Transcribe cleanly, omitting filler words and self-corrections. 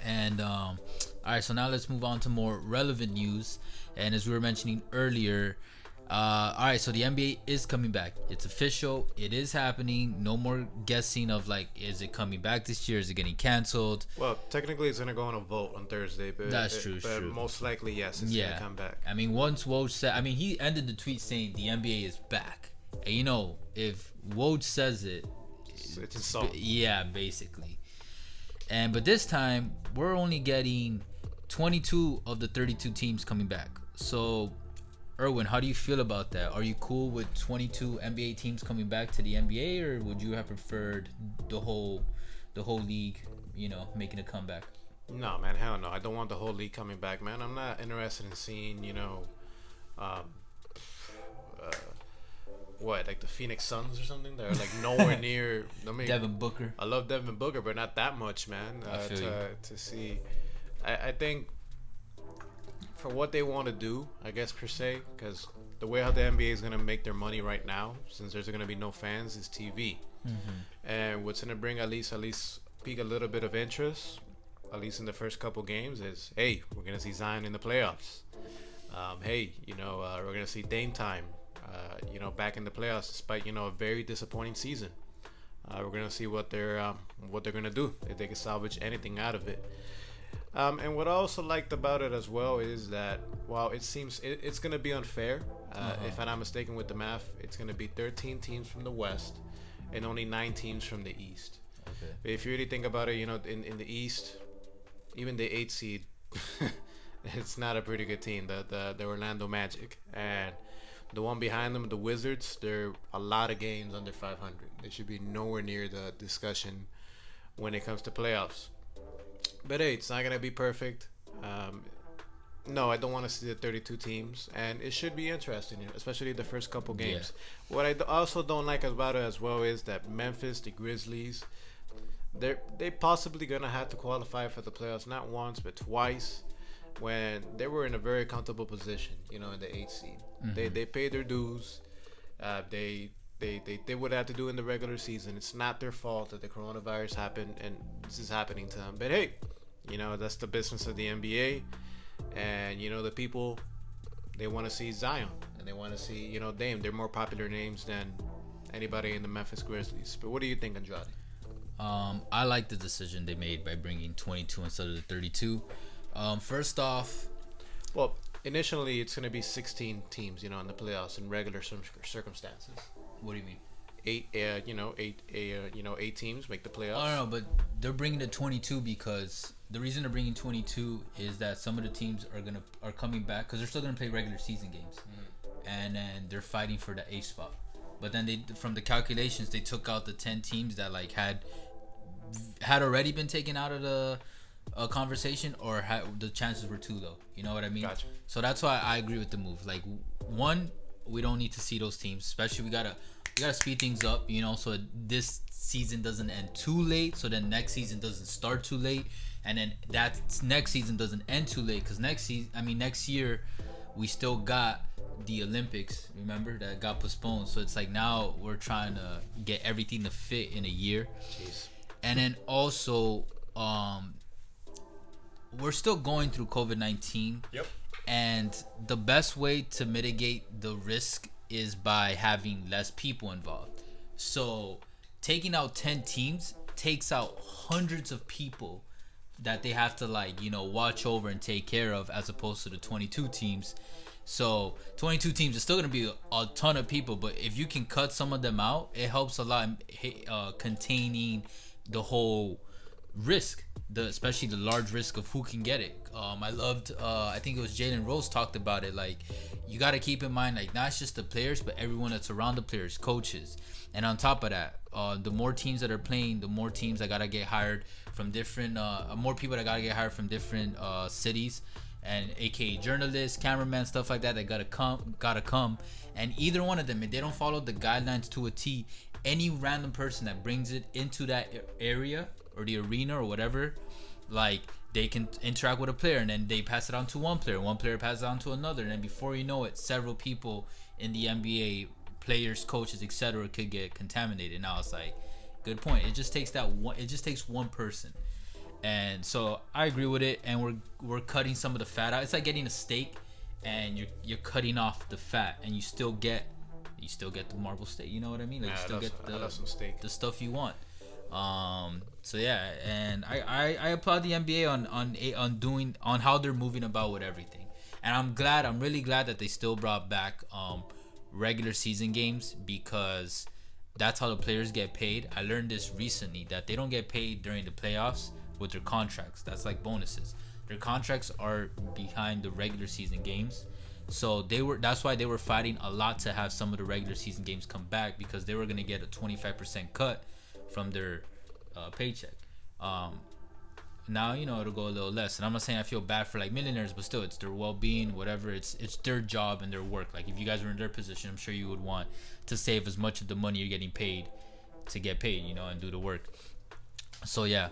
And all right, so now let's move on to more relevant news. And as we were mentioning earlier, all right, so the NBA is coming back. It's official. It is happening. No more guessing of like, is it coming back this year? Is it getting canceled? Well, technically, it's gonna go on a vote on Thursday, but That's true. It's but true. most likely, yes, it's gonna come back. I mean, once Woj said, I mean, he ended the tweet saying the NBA is back. And you know, if Woj says it, It's a song. yeah, basically. And but this time we're only getting 22 of the 32 teams coming back. So, Erwin, how do you feel about that? Are you cool with 22 NBA teams coming back to the NBA, or would you have preferred the whole league, making a comeback? No, man, hell no. I don't want the whole league coming back, man. I'm not interested in seeing, um, uh, what, like the Phoenix Suns or something? They're like nowhere near. I mean, Devin Booker. I love Devin Booker, but not that much, man. I feel you. To see, I think for what they want to do, I guess per se, because the way how the NBA is gonna make their money right now, since there's gonna be no fans, is TV, and what's gonna bring at least peak a little bit of interest, at least in the first couple games, is hey, we're gonna see Zion in the playoffs. Hey, we're gonna see Dame time. Back in the playoffs, despite a very disappointing season. We're gonna see what they're gonna do if they can salvage anything out of it. And what I also liked about it as well is that while it seems it's gonna be unfair, if I'm not mistaken with the math, it's gonna be 13 teams from the West and only 9 teams from the East. Okay. But if you really think about it, in the East, even the 8th seed, it's not a pretty good team. The Orlando Magic, and the one behind them, the Wizards, they're a lot of games under 500. They should be nowhere near the discussion when it comes to playoffs. But hey, it's not gonna be perfect. No, I don't want to see the 32 teams, and it should be interesting, especially the first couple games. Yeah. What I also don't like about it as well is that Memphis, the Grizzlies, they possibly gonna have to qualify for the playoffs not once but twice, when they were in a very comfortable position, in the 8th seed. They paid their dues. They did what they had to do in the regular season. It's not their fault that the coronavirus happened and this is happening to them. But hey, that's the business of the NBA. And the people, they want to see Zion and they want to see Dame. They're more popular names than anybody in the Memphis Grizzlies. But what do you think, Andrade? I like the decision they made by bringing 22 instead of the 32. First off, well, initially it's going to be 16 teams, in the playoffs in regular circumstances. What do you mean? 8 teams make the playoffs. I don't know, but they're bringing the 22 because the reason they're bringing 22 is that some of the teams are coming back because they're still gonna play regular season games, and then they're fighting for the 8th spot. But then from the calculations, they took out the 10 teams that like had already been taken out of the conversation, or the chances were too low. You know what I mean? Gotcha. So that's why I agree with the move. Like, one, we don't need to see those teams, especially we gotta speed things up, so this season doesn't end too late, so then next season doesn't start too late, and then that next season doesn't end too late, because next year we still got the Olympics, remember, that got postponed. So it's like now we're trying to get everything to fit in a year. Jeez. And then also we're still going through COVID-19. Yep. And the best way to mitigate the risk is by having less people involved. So taking out 10 teams takes out hundreds of people that they have to watch over and take care of, as opposed to the 22 teams. So 22 teams is still going to be a ton of people, but if you can cut some of them out, it helps a lot in containing the whole risk, especially the large risk of who can get it. I loved, I think it was Jalen Rose talked about it. Like, you got to keep in mind, like, not just the players, but everyone that's around the players, coaches. And on top of that, the more teams that are playing, the more teams that got to get hired from different, more people that got to get hired from different cities, and aka journalists, cameramen, stuff like that gotta come. And either one of them, if they don't follow the guidelines to a T, any random person that brings it into that area or the arena or whatever, like, they can interact with a player, and then they pass it on to one player passes it on to another, and then before you know it, several people in the NBA, players, coaches, etc., could get contaminated. Now it's like, good point. It just takes one person. And so I agree with it. And we're cutting some of the fat out. It's like getting a steak, and you're cutting off the fat, and you still get the marble steak. You know what I mean? Like Yeah, you still get I love some steak. the stuff you want. So yeah, and I applaud the NBA on how they're moving about with everything. And I'm really glad that they still brought back regular season games, because that's how the players get paid. I learned this recently, that they don't get paid during the playoffs with their contracts. That's like bonuses. Their contracts are behind the regular season games. So that's why they were fighting a lot to have some of the regular season games come back, because they were going to get a 25% cut from their paycheck. Now it'll go a little less, and I'm not saying I feel bad for like millionaires, but still, it's their well-being, whatever. It's their job and their work. Like, if you guys were in their position, I'm sure you would want to save as much of the money you're getting paid to get paid, and do the work. So yeah.